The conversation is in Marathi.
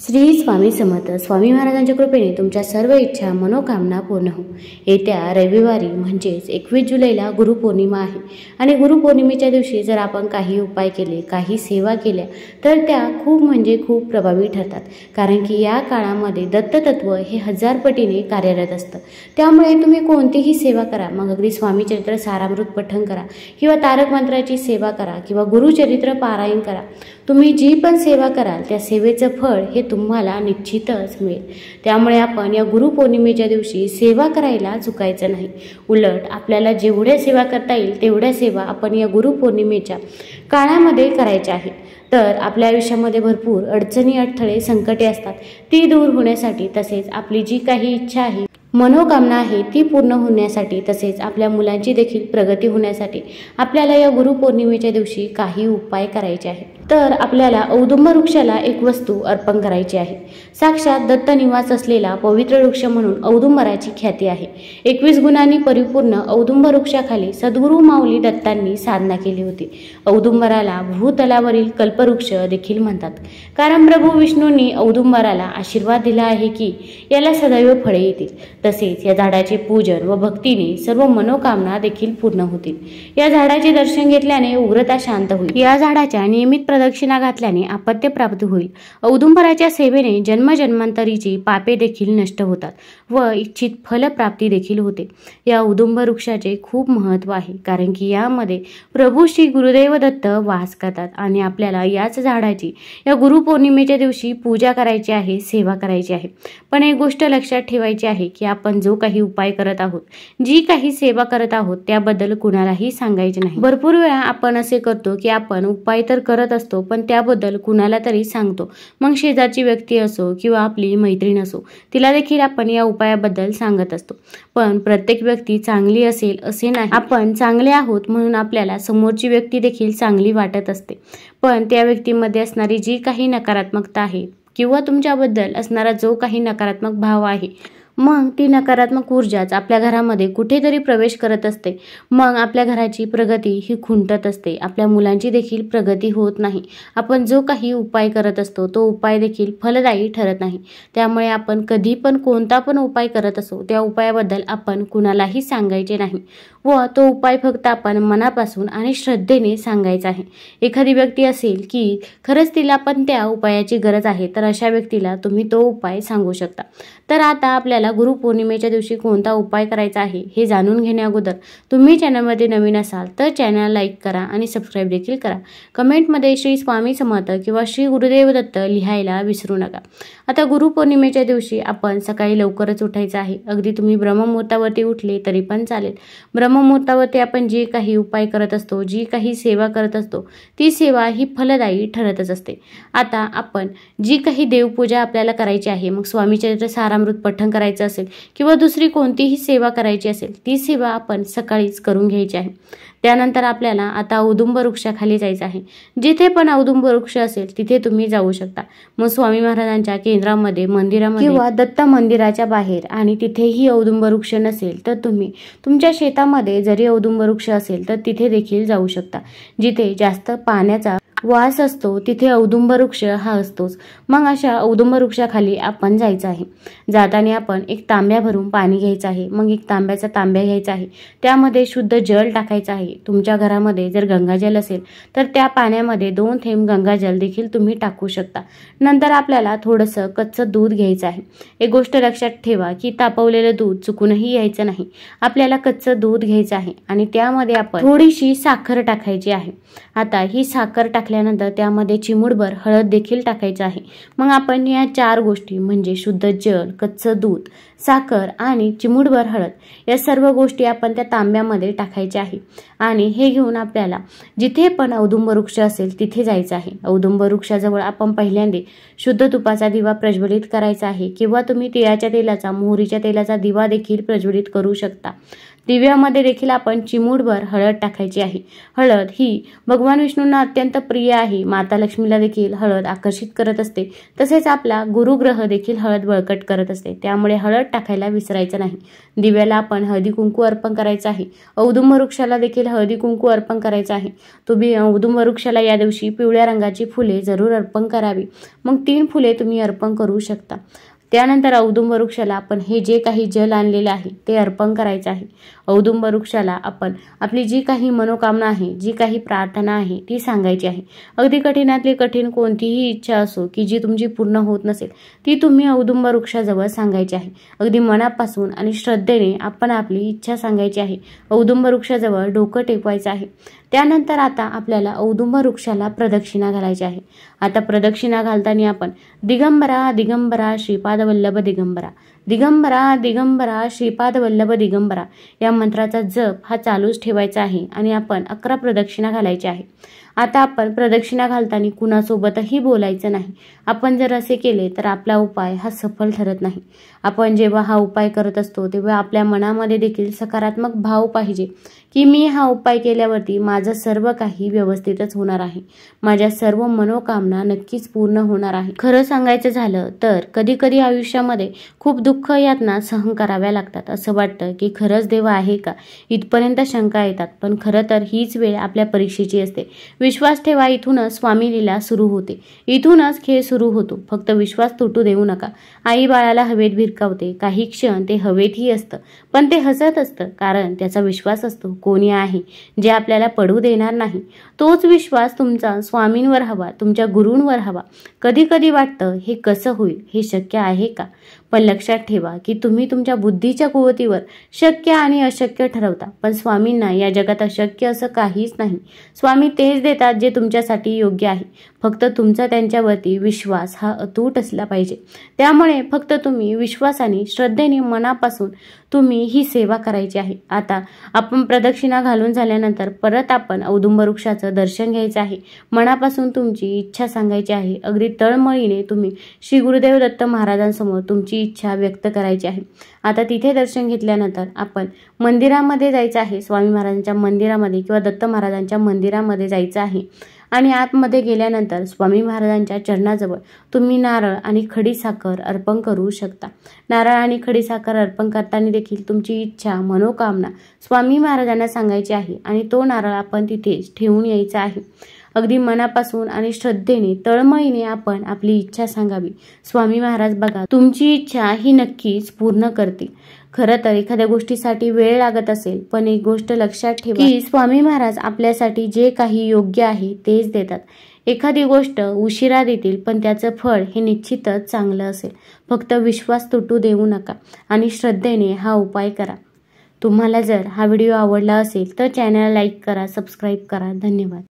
श्री स्वामी समर्थ. स्वामी महाराजांच्या कृपेने तुमच्या सर्व इच्छा मनोकामना पूर्ण हो. येत्या रविवारी म्हणजेच 21 जुलैला गुरुपौर्णिमा आहे आणि गुरुपौर्णिमेच्या दिवशी जर आपण काही उपाय केले, काही सेवा केल्या तर त्या खूप प्रभावी ठरतात. कारण की या काळामध्ये दत्ततत्व हे 1000 पटीने कार्यरत असतं. त्यामुळे तुम्ही कोणतीही सेवा करा, मग अगदी स्वामी चरित्र सारामृत पठण करा किंवा तारक मंत्राची सेवा करा किंवा गुरुचरित्र पारायण करा. तुम्ही जी पण सेवा कराल त्या सेवेचं फळ हे तुम्हाला निश्चितच मिळेल. त्यामुळे आपण या गुरुपौर्णिमेच्या दिवशी सेवा करायला चुकायचं नाही. उलट आपल्याला जेवढ्या सेवा करता येईल तेवढ्या सेवा आपण या गुरुपौर्णिमेच्या काळामध्ये करायच्या आहे. तर आपल्या आयुष्यामध्ये भरपूर अडचणी, अडथळे, संकटे असतात. ती दूर होण्यासाठी, तसेच आपली जी काही इच्छा आहे, मनोकामना आहे ती पूर्ण होण्यासाठी, तसेच आपल्या मुलांची देखील प्रगती होण्यासाठी आपल्याला या गुरुपौर्णिमेच्या दिवशी काही उपाय करायचे आहे. तर आपल्याला औदुंब वृक्षाला एक वस्तू अर्पण करायची आहे. साक्षात दत्त निवास असलेला पवित्र वृक्ष म्हणून औदुंबराची ख्याती आहे. 21 गुणांनी परिपूर्ण औदुंब वृक्षाखाली सद्गुरू माऊली दत्तांनी साधना केली होती. औदुंबराला भूतलावरील कल्पवृक्ष देखील म्हणतात, कारण प्रभू विष्णूंनी औदुंबराला आशीर्वाद दिला आहे की याला सदैव फळे येतील. तसेच या झाडाचे पूजन व भक्तीने सर्व मनोकामना देखील पूर्ण होतील. या झाडाचे दर्शन घेतल्याने उग्रता शांत होईल. या झाडाच्या नियमित प्रदक्षिणा घातल्याने अपत्य प्राप्त होईल. औदुंबराच्या सेवेने जन्मजन्मांतरीची पापे देखील नष्ट होतात व इच्छित फलप्राप्ती देखील होते. या औदुंब वृक्षाचे खूप महत्त्व आहे, कारण की यामध्ये प्रभू श्री गुरुदेव दत्त वास करतात आणि आपल्याला याच झाडाची या गुरुपौर्णिमेच्या दिवशी पूजा करायची आहे, सेवा करायची आहे. पण एक गोष्ट लक्षात ठेवायची आहे की आपण जो काही उपाय करत आहोत, जी काही सेवा करत आहोत त्याबद्दल कुणालाही सांगायचे नाही. भरपूर वेळा आपण असे करतो की आपण उपाय तर करत असतो पण त्याबद्दल कुणाला तरी सांगतो. मग शेजारची व्यक्ती असो किंवा आपली मैत्रीण असो, तिला देखील आपण या उपायाबद्दल सांगत असतो. पण प्रत्येक व्यक्ती चांगली असेल असे नाही. आपण चांगले आहोत म्हणून आपल्याला समोरची व्यक्ती देखील चांगली वाटत असते. पण त्या व्यक्तीमध्ये असणारी जी काही नकारात्मकता आहे किंवा तुमच्याबद्दल असणारा जो काही नकारात्मक भाव आहे, मग ती नकारात्मक ऊर्जाच आपल्या घरामध्ये कुठेतरी प्रवेश करत असते. मग आपल्या घराची प्रगती ही खुंटत असते. आपल्या मुलांची देखील प्रगती होत नाही. आपण जो काही उपाय करत असतो तो उपाय देखील फलदायी ठरत नाही. त्यामुळे आपण कधी पण कोणता पण उपाय करत असो त्या उपायाबद्दल आपण कुणालाही सांगायचे नाही व तो उपाय फक्त आपण मनापासून आणि श्रद्धेने सांगायचा आहे. एखादी व्यक्ती असेल की खरंच तिला पण त्या उपायाची गरज आहे, तर अशा व्यक्तीला तुम्ही तो उपाय सांगू शकता. तर आता आपल्याला गुरुपौर्णिमेच्या दिवशी कोणता उपाय करायचा आहे हे जाणून घेण्या अगोदर तुम्ही चॅनलमध्ये नवीन असाल तर चॅनल लाईक करा आणि सबस्क्राईब देखील करा. कमेंटमध्ये श्री स्वामी समर्थ किंवा श्री गुरुदेव दत्त लिहायला विसरू नका. आता गुरुपौर्णिमेच्या दिवशी आपण सकाळी लवकरच उठायचं आहे. अगदी तुम्ही ब्रह्ममुहूर्तावरती उठले तरी पण चालेल. ब्रह्ममुहूर्तावरती आपण जे काही उपाय करत असतो, जी काही सेवा करत असतो, ती सेवा ही फलदायी ठरतच असते. आता आपण जी काही देवपूजा आपल्याला करायची आहे, मग स्वामी चरित्र सारामृत पठण करायचं असेल किंवा दुसरी कोणतीही सेवा करायची असेल, ती सेवा आपण सकाळीच करून घ्यायची आहे. त्यानंतर आपल्याला आता औदुंब वृक्षाखाली जायचं आहे. जिथे पण औदुंब वृक्ष असेल तिथे तुम्ही जाऊ शकता. मग स्वामी महाराजांच्या केंद्रामध्ये, मंदिरामध्ये किंवा दत्त मंदिराच्या बाहेर, आणि तिथेही औदुंब वृक्ष नसेल तर तुम्ही तुमच्या शेतामध्ये जरी औदुंब वृक्ष असेल तर तिथे देखील जाऊ शकता. जिथे जास्त पाण्याचा वास असतो तिथे औदुंब वृक्ष हा असतोच. मग अशा औदुंब वृक्षाखाली आपण जायचं आहे. जाताना आपण एक तांब्या भरून पाणी घ्यायचं आहे. मग एक तांब्याचा तांब्या घ्यायचा आहे, त्यामध्ये शुद्ध जल टाकायचं आहे. तुमच्या घरामध्ये जर गंगाजल असेल तर त्या पाण्यामध्ये 2 थेंब गंगाजल देखील तुम्ही टाकू शकता. नंतर आपल्याला थोडंसं कच्चं दूध घ्यायचं आहे. एक गोष्ट लक्षात ठेवा की तापवलेलं दूध चुकूनही यायचं नाही. आपल्याला कच्चं दूध घ्यायचं आहे आणि त्यामध्ये आपण थोडीशी साखर टाकायची आहे. आता ही साखर टाकल्यानंतर त्यामध्ये चिमूटभर हळद देखील टाकायचं आहे. मग आपण या 4 गोष्टी म्हणजे शुद्ध जल, कच्चं दूध, साखर आणि चिमूटभर हळद या सर्व गोष्टी आपण त्या तांब्यामध्ये टाकायच्या आहे. आणि हे घेऊन आपल्याला जिथे पण औदुंब वृक्ष असेल तिथे जायचं आहे. औदुंब वृक्षाजवळ आपण पहिल्यांदा शुद्ध तुपाचा दिवा प्रज्वलित करायचा आहे किंवा तुम्ही तिळाच्या तेलाचा, मोहरीच्या तेलाचा दिवा देखील प्रज्वलित करू शकता. दिव्यामध्ये देखील आपण चिमूटभर हळद टाकायची आहे। हळद ही भगवान विष्णूंना अत्यंत प्रिय आहे। माता लक्ष्मीला देखील हळद आकर्षित करत असते। तसेच आपला गुरुग्रह देखील हळद बळकट करत असते, त्यामुळे हळद टाकायला विसरायचं नाही। दिव्याला आपण हळदी कुंकू अर्पण करायचं आहे। औदुंब वृक्षाला देखील हळदी कुंकू अर्पण करायचं आहे। तुम्ही औदुंब वृक्षाला या दिवशी पिवळ्या रंगाची फुले जरूर अर्पण करावी। मग 3 फुले तुम्ही अर्पण करू शकता। त्यानंतर औदुंब वृक्षाला आपण हे जे काही जल आणलेले आहे ते अर्पण करायचे आहे। औदुंब वृक्षाला आपण आपली जी काही मनोकामना आहे, जी काही प्रार्थना आहे ती सांगायची आहे। अगदी कठीणातली कठीण कोणतीही इच्छा असो की जी तुमची पूर्ण होत नसेल, ती तुम्ही औदुंब वृक्षाजवळ सांगायची आहे। अगदी मनापासून आणि श्रद्धेने आपण आपली इच्छा सांगायची आहे। औदुंब वृक्षाजवळ डोकं टेकवायचं आहे। त्यानंतर आता आपल्याला औदुंब वृक्षाला प्रदक्षिणा घालायची आहे। आता प्रदक्षिणा घालताना आपण दिगंबरा दिगंबरा श्रीपाद वल्लभ दिगंबरा, दिगंबरा दिगंबरा श्रीपाद वल्लभ दिगंबरा या मंत्राचा जप हा चालूच ठेवायचा आहे आणि आपण 11 प्रदक्षिणा घालायच्या आहे। आता आपण प्रदक्षिणा घालताना कुणासोबतही बोलायचं नाही। आपण जर असे केले तर आपला उपाय हा सफल ठरत नाही। आपण जेव्हा हा उपाय करत असतो तेव्हा आपल्या मनामध्ये देखील सकारात्मक भाव पाहिजे की मी हा उपाय केल्यावरती माझं सर्व काही व्यवस्थितच होणार आहे, माझ्या सर्व मनोकामना नक्कीच पूर्ण होणार आहे। खरं सांगायचं झालं तर कधी कधी आयुष्यामध्ये खूप दुःख यातना सहन कराव्या लागतात। असं वाटतं की खरंच देव आहे का, इथपर्यंत शंका येतात। पण खरं तर हीच वेळ आपल्या परीक्षेची असते। विश्वास ठेवा, इथूनच स्वामी लीला सुरू होते, इथूनच खेळ सुरू होतो। फक्त विश्वास तुटू देऊ नका। आई बाळाला हवेत भिरकावते, काही क्षण ते हवेतही असतं पण ते हसत असतं, कारण त्याचा विश्वास असतो कोणी आहे जे आपल्याला पडू देणार नाही। तोच विश्वास तुमचा स्वामींवर हवा, तुमच्या गुरूंवर हवा। कधी कधी वाटतं हे कसं होईल, हे शक्य आहे का, पण लक्षात ठेवा की तुम्ही तुमच्या बुद्धीच्या कुवतीवर शक्य आणि अशक्य ठरवता, पण स्वामींना या जगात अशक्य असं काहीच नाही। स्वामी तेच देतात जे तुमच्यासाठी योग्य आहे, फक्त तुमचा त्यांच्यावरती विश्वास हा अतूट असला पाहिजे। त्यामुळे फक्त तुम्ही विश्वासाने श्रद्धेने मनापासून तुम्ही ही सेवा करायची आहे। आता आपण प्रदक्षिणा घालून झाल्यानंतर परत आपण औदुंब वृक्षाचं दर्शन घ्यायचं आहे। मनापासून तुमची इच्छा सांगायची आहे। अगदी तळमळीने तुम्ही श्री गुरुदेव दत्त महाराजांसमोर तुमची इच्छा व्यक्त करायची आहे। आता तिथे दर्शन घेतल्यानंतर आपण मंदिरामध्ये जायचं आहे। स्वामी महाराजांच्या मंदिरामध्ये किंवा दत्त महाराजांच्या मंदिरामध्ये जायचं आहे आणि आतमध्ये गेल्यानंतर स्वामी महाराजांच्या चरणाजवळ तुम्ही नारळ आणि खडी साखर अर्पण करू शकता। नारळ आणि खडी साखर अर्पण करताना देखील तुमची इच्छा मनोकामना स्वामी महाराजांना सांगायची आहे आणि तो नारळ आपण तिथेच ठेवून यायचा आहे। अगदी मनापासून आणि श्रद्धेने तळमळीने आपण आपली इच्छा सांगावी। स्वामी महाराज बघा तुमची इच्छा ही नक्कीच पूर्ण करतील। खरं तर एखाद्या गोष्टीसाठी वेळ लागत असेल, पण एक गोष्ट लक्षात ठेवा की स्वामी महाराज आपल्यासाठी जे काही योग्य आहे तेच देतात। एखादी गोष्ट उशिरा देतील पण त्याचं फळ हे निश्चितच चांगलं असेल। फक्त विश्वास तुटू देऊ नका आणि श्रद्धेने हा उपाय करा। तुम्हाला जर हा व्हिडिओ आवडला असेल तर चॅनलला लाईक करा, सबस्क्राईब करा। धन्यवाद।